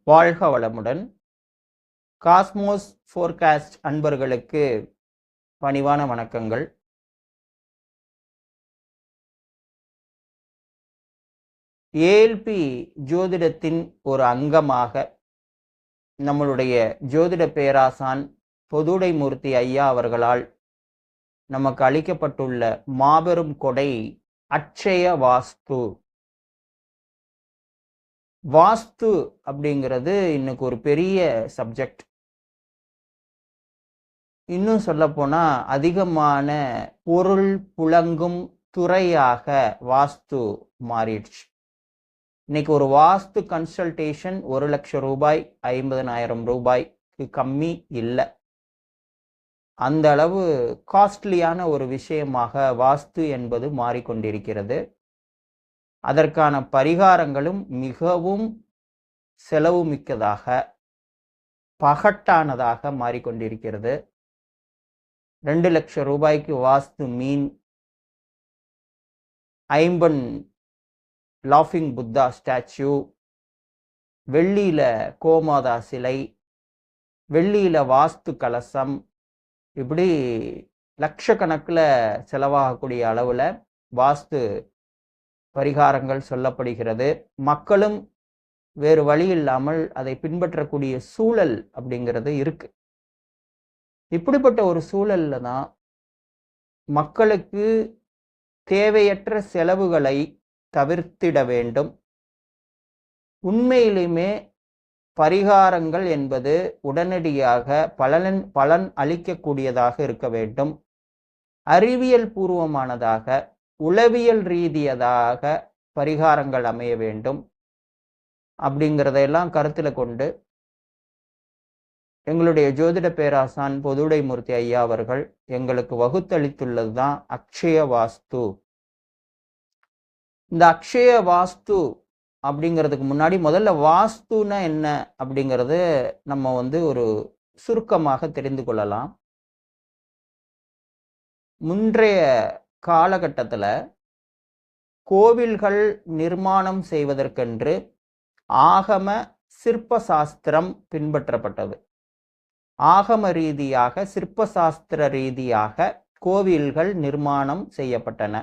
வாழ்க வளமுடன். Cosmos forecast அன்பர்களுக்கு பணிவான வணக்கங்கள். ஏஎல்பி ஜோதிடத்தின் ஒரு அங்கமாக நம்மளுடைய ஜோதிட பேராசான் பொதுடைமூர்த்தி ஐயா அவர்களால் நமக்கு அளிக்கப்பட்டுள்ள மாபெரும் கொடை அட்சய வாஸ்து. வாஸ்து அப்படிங்கிறது இன்னைக்கு ஒரு பெரிய சப்ஜெக்ட். இன்னும் சொல்லப்போனா அதிகமான பொருள் புழங்கும் துறையாக வாஸ்து மாறிடுச்சு. இன்னைக்கு ஒரு வாஸ்து கன்சல்டேஷன் 1,00,000 ரூபாய் 50,000 ரூபாய்க்கு கம்மி இல்லை. அந்த அளவு காஸ்ட்லியான ஒரு விஷயமாக வாஸ்து என்பது மாறிக்கொண்டிருக்கிறது. அதற்கான பரிகாரங்களும் மிகவும் செலவு மிக்கதாக பகட்டானதாக மாறிக்கொண்டிருக்கிறது. 2,00,000 ரூபாய்க்கு வாஸ்து மீன், 50 லாஃபிங் புத்தா ஸ்டாச்சு, வெள்ளியில கோமாதா சிலை, வெள்ளியில வாஸ்து கலசம், இப்படி லட்சக்கணக்கில் செலவாகக்கூடிய அளவில் வாஸ்து பரிகாரங்கள் சொல்லப்படுகிறது. மக்களும் வேறு வழி இல்லாமல் அதை பின்பற்றக்கூடிய சூழல் அப்படிங்கிறது இருக்கு. இப்படிப்பட்ட ஒரு சூழல்ல தான் மக்களுக்கு தேவையற்ற செலவுகளை தவிர்த்திட வேண்டும். உண்மையிலுமே பரிகாரங்கள் என்பது உடனடியாக பலன் அளிக்கக்கூடியதாக இருக்க வேண்டும். அறிவியல் பூர்வமானதாக, உளவியல் ரீதியதாக பரிகாரங்கள் அமைய வேண்டும். அப்படிங்கிறதையெல்லாம் கருத்தில் கொண்டு எங்களுடைய ஜோதிட பேராசான் பொதுடைமூர்த்தி ஐயா அவர்கள் எங்களுக்கு வகுத்தளித்துள்ளது தான் அக்ஷய வாஸ்து. இந்த அக்ஷய வாஸ்து அப்படிங்கிறதுக்கு முன்னாடி முதல்ல வாஸ்துன்னா என்ன அப்படிங்கிறது நம்ம ஒரு சுருக்கமாக தெரிந்து கொள்ளலாம். முன்றைய காலகட்டத்தில் கோவில்கள் நிர்மாணம் செய்வதற்கென்று ஆகம சிற்ப சாஸ்திரம் பின்பற்றப்பட்டது. ஆகம ரீதியாக சிற்ப சாஸ்திர ரீதியாக கோவில்கள் நிர்மாணம் செய்யப்பட்டன.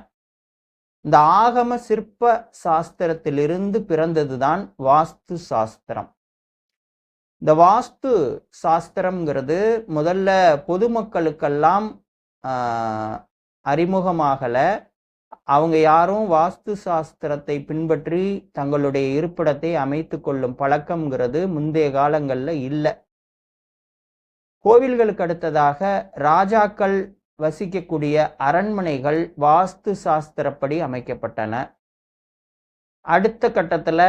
இந்த ஆகம சிற்ப சாஸ்திரத்திலிருந்து பிறந்ததுதான் வாஸ்து சாஸ்திரம். இந்த வாஸ்து சாஸ்திரம்ங்கிறது முதல்ல பொதுமக்களுக்கெல்லாம் அறிமுகமாகல. அவங்க யாரும் வாஸ்து சாஸ்திரத்தை பின்பற்றி தங்களுடைய இருப்பிடத்தை அமைத்து கொள்ளும் பழக்கம்ங்கிறது முந்தைய காலங்களில் இல்லை. கோவில்களுக்கு அடுத்ததாக ராஜாக்கள் வசிக்கக்கூடிய அரண்மனைகள் வாஸ்து சாஸ்திரப்படி அமைக்கப்பட்டன. அடுத்த கட்டத்தில்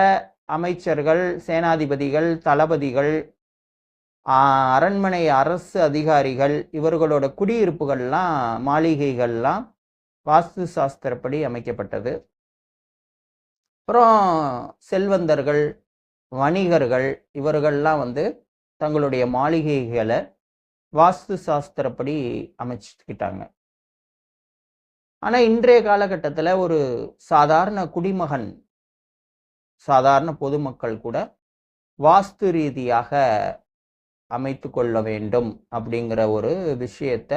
அமைச்சர்கள், சேனாதிபதிகள், தளபதிகள், அரண்மனை அரசு அதிகாரிகள், இவர்களோட குடியிருப்புகள்லாம், மாளிகைகள்லாம் வாஸ்து சாஸ்திரப்படி அமைக்கப்பட்டது. அப்புறம் செல்வந்தர்கள், வணிகர்கள், இவர்கள்லாம் தங்களுடைய மாளிகைகளை வாஸ்து சாஸ்திரப்படி அமைச்சுக்கிட்டாங்க. ஆனால் இன்றைய காலகட்டத்தில் ஒரு சாதாரண குடிமகன், சாதாரண பொதுமக்கள் கூட வாஸ்து ரீதியாக அமைத்து கொள்ள வேண்டும் அப்படிங்கிற ஒரு விஷயத்த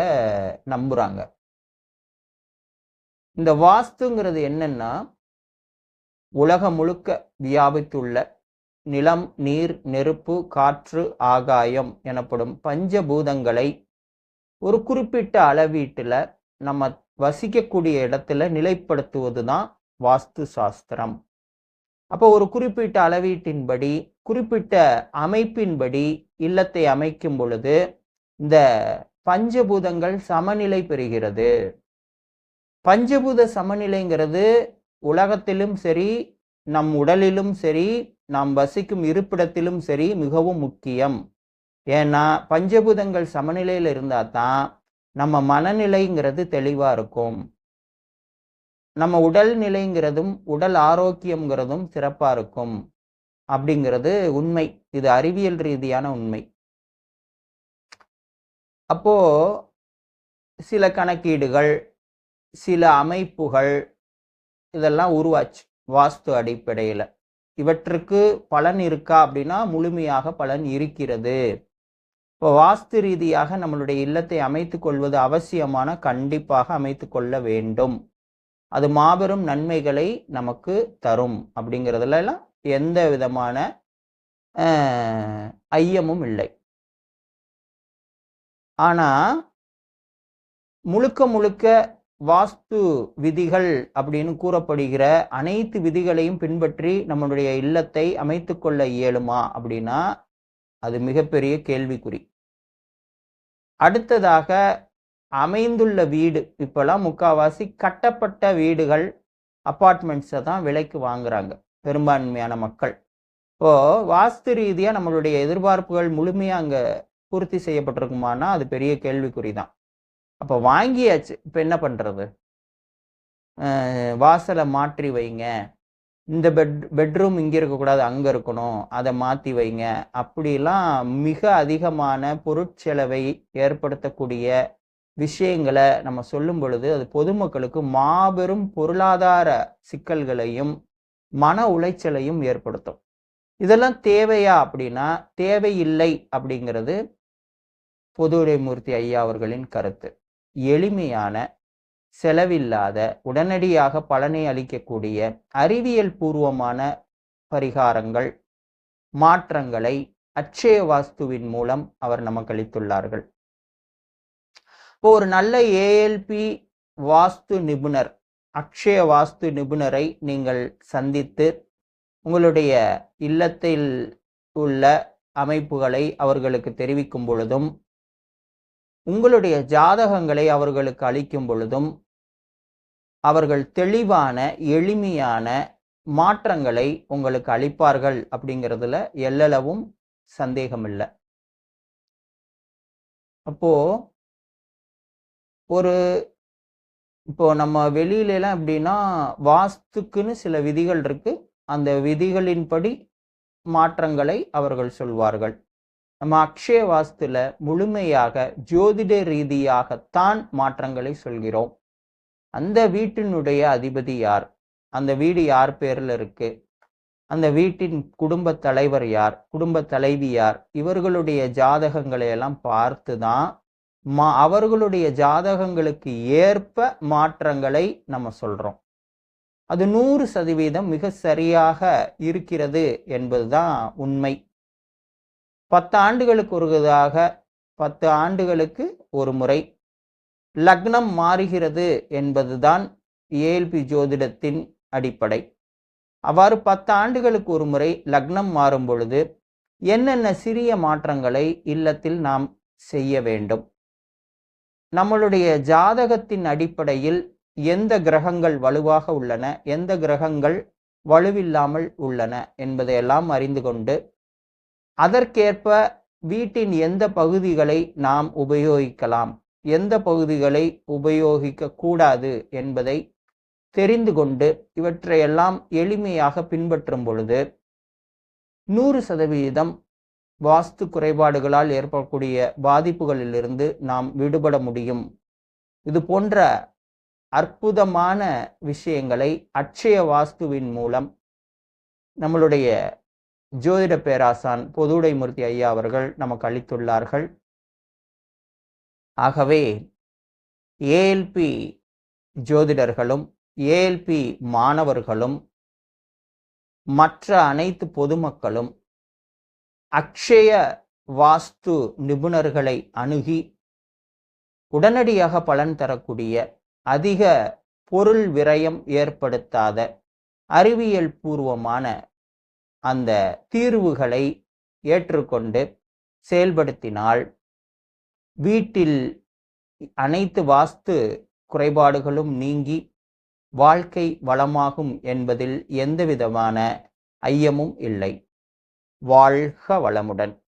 நம்புறாங்க. இந்த வாஸ்துங்கிறது என்னன்னா, உலகம் முழுக்க வியாபித்துள்ள நிலம், நீர், நெருப்பு, காற்று, ஆகாயம் எனப்படும் பஞ்சபூதங்களை ஒரு குறிப்பிட்ட அளவீட்டில் நம்ம வசிக்கக்கூடிய இடத்துல நிலைப்படுத்துவது தான் வாஸ்து சாஸ்திரம். அப்போ ஒரு குறிப்பிட்ட அளவீட்டின்படி, குறிப்பிட்ட அமைப்பின்படி இல்லத்தை அமைக்கும் பொழுது இந்த பஞ்சபூதங்கள் சமநிலை பெறுகிறது. பஞ்சபூத சமநிலைங்கிறது உலகத்திலும் சரி, நம் உடலிலும் சரி, நாம் வசிக்கும் இருப்பிடத்திலும் சரி மிகவும் முக்கியம். ஏன்னா பஞ்சபூதங்கள் சமநிலையில் இருந்தால் தான் நம்ம மனநிலைங்கிறது தெளிவாக இருக்கும். நம்ம உடல் நிலைங்கிறதும் உடல் ஆரோக்கியங்கிறதும் சிறப்பாக இருக்கும் அப்படிங்கிறது உண்மை. இது அறிவியல் ரீதியான உண்மை. அப்போ சில கணக்கீடுகள், சில அமைப்புகள் இதெல்லாம் உருவாச்சு வாஸ்து அடிப்படையில். இவற்றுக்கு பலன் இருக்கா அப்படின்னா முழுமையாக பலன் இருக்கிறது. இப்போ வாஸ்து ரீதியாக நம்மளுடைய இல்லத்தை அமைத்துக் கொள்வது அவசியமான, கண்டிப்பாக அமைத்துக் கொள்ள வேண்டும். அது மாபெரும் நன்மைகளை நமக்கு தரும் அப்படிங்கிறதுல எல்லாம் எந்த விதமான ஐயமும் இல்லை. ஆனா முழுக்க முழுக்க வாஸ்து விதிகள் அப்படின்னு கூறப்படுகிற அனைத்து விதிகளையும் பின்பற்றி நம்மளுடைய இல்லத்தை அமைத்துக் கொள்ள இயலுமா அப்படின்னா அது மிகப்பெரிய கேள்விக்குறி. அடுத்ததாக அமைந்துள்ள வீடு, இப்பெல்லாம் முக்காவாசி கட்டப்பட்ட வீடுகள், அப்பார்ட்மெண்ட்ஸை தான் விலைக்கு வாங்குறாங்க பெரும்பான்மையான மக்கள். இப்போ வாஸ்து ரீதியா நம்மளுடைய எதிர்பார்ப்புகள் முழுமையா அங்க பூர்த்தி செய்யப்பட்டிருக்குமானா அது பெரிய கேள்விக்குறி தான். அப்போ வாங்கியாச்சு, இப்போ என்ன பண்றது? வாசலை மாற்றி வைங்க, இந்த பெட்ரூம் இங்கே இருக்கக்கூடாது அங்கே இருக்கணும், அதை மாற்றி வைங்க, அப்படிலாம் மிக அதிகமான பொருட்செலவை ஏற்படுத்தக்கூடிய விஷயங்களை நம்ம சொல்லும் பொழுது அது பொதுமக்களுக்கு மாபெரும் பொருளாதார சிக்கல்களையும் மன உளைச்சலையும் ஏற்படுத்தும். இதெல்லாம் தேவையா அப்படின்னா தேவையில்லை அப்படிங்கிறது பொதுவுடைமூர்த்தி ஐயா அவர்களின் கருத்து. எளிமையான, செலவில்லாத, உடனடியாக பலனை அளிக்கக்கூடிய அறிவியல் பூர்வமான பரிகாரங்கள், மாற்றங்களை அட்சய வாஸ்துவின் மூலம் அவர் நமக்கு அளித்துள்ளார்கள். இப்போ ஒரு நல்ல ஏஎல்பி வாஸ்து நிபுணர், அக்ஷய வாஸ்து நிபுணரை நீங்கள் சந்தித்து உங்களுடைய இல்லத்தில் உள்ள அமைப்புகளை அவர்களுக்கு தெரிவிக்கும் பொழுதும், உங்களுடைய ஜாதகங்களை அவர்களுக்கு அளிக்கும் பொழுதும் அவர்கள் தெளிவான எளிமையான மாற்றங்களை உங்களுக்கு அளிப்பார்கள் அப்படிங்கிறதுல எல்லளவும் சந்தேகம் இல்லை. அப்போ இப்போ நம்ம வெளியிலலாம் எப்படின்னா வாஸ்துக்குன்னு சில விதிகள் இருக்கு, அந்த விதிகளின்படி மாற்றங்களை அவர்கள் சொல்வார்கள். நம்ம அக்ஷய வாஸ்துல முழுமையாக ஜோதிட ரீதியாகத்தான் மாற்றங்களை சொல்கிறோம். அந்த வீட்டினுடைய அதிபதி யார், அந்த வீடு யார் பேர்ல இருக்கு, அந்த வீட்டின் குடும்ப தலைவர் யார், குடும்ப தலைவி யார், இவர்களுடைய ஜாதகங்களை எல்லாம் பார்த்து தான் அவர்களுடைய ஜாதகங்களுக்கு ஏற்ப மாற்றங்களை நம்ம சொல்றோம். அது 100% மிக சரியாக இருக்கிறது என்பதுதான் உண்மை. 10 ஆண்டுகளுக்கு ஒருவதாக 10 ஆண்டுகளுக்கு ஒரு முறை லக்னம் மாறுகிறது என்பதுதான் ஏஎல்பி ஜோதிடத்தின் அடிப்படை. அவ்வாறு 10 ஆண்டுகளுக்கு ஒரு முறை லக்னம் மாறும் பொழுது என்னென்ன சிறிய மாற்றங்களை இல்லத்தில் நாம் செய்ய வேண்டும், நம்மளுடைய ஜாதகத்தின் அடிப்படையில் எந்த கிரகங்கள் வலுவாக உள்ளன, எந்த கிரகங்கள் வலுவில்லாமல் உள்ளன என்பதையெல்லாம் அறிந்து கொண்டு அதற்கேற்ப வீட்டின் எந்த பகுதிகளை நாம் உபயோகிக்கலாம், எந்த பகுதிகளை உபயோகிக்க கூடாது என்பதை தெரிந்து கொண்டு இவற்றையெல்லாம் எளிமையாக பின்பற்றும் பொழுது 100% வாஸ்து குறைபாடுகளால் ஏற்படக்கூடிய பாதிப்புகளிலிருந்து நாம் விடுபட முடியும். இது போன்ற அற்புதமான விஷயங்களை அட்சய வாஸ்துவின் மூலம் நம்மளுடைய ஜோதிட பேராசான் பொதுவுடைமூர்த்தி ஐயா அவர்கள் நமக்கு அளித்துள்ளார்கள். ஆகவே ஏஎல்பி ஜோதிடர்களும் ஏஎல்பி மாணவர்களும் மற்ற அனைத்து பொதுமக்களும் அக்ஷய வாஸ்து நிபுணர்களை அணுகி உடனடியாக பலன் தரக்கூடிய, அதிக பொருள் விரயம் ஏற்படுத்தாத, அறிவியல் பூர்வமான அந்த தீர்வுகளை ஏற்றுக்கொண்டு செயல்படுத்தினால் வீட்டில் அனைத்து வாஸ்து குறைபாடுகளும் நீங்கி வாழ்க்கை வளமாகும் என்பதில் எந்தவிதமான ஐயமும் இல்லை. வாழ்க வளமுடன்.